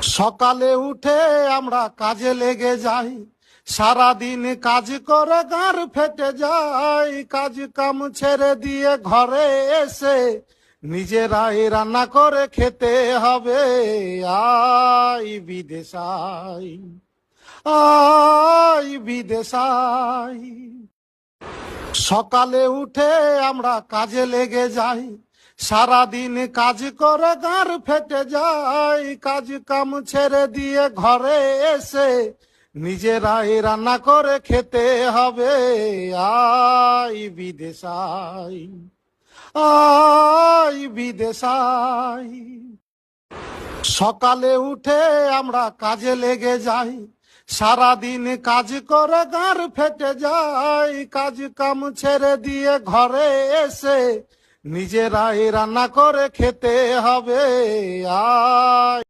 সকালে উঠে আমরা কাজে লেগে যাই, সারাদিন কাজ করে গাঁর ফেটে যায়। কাজ কাম ছেড়ে দিয়ে ঘরে এসে নিজেরাই রান্না করে খেতে হবে। আই বিদেশাই, আই বিদেশাই। সকালে উঠে আমরা কাজে লেগে যাই, সারাদিন কাজ করে গাঁর ফেটে যায়। কাজ কাম ছেড়ে দিয়ে ঘরে এসে নিজেরাই রান্না করে খেতে হবে। আই বিদেশাই, আই বিদেশাই। সকালে উঠে আমরা কাজে লেগে যাই, সারাদিন কাজ করে গাঁর ফেটে যায়। কাজ কাম ছেড়ে দিয়ে ঘরে এসে নিজেরাই রান্না করে খেতে হবে। আয়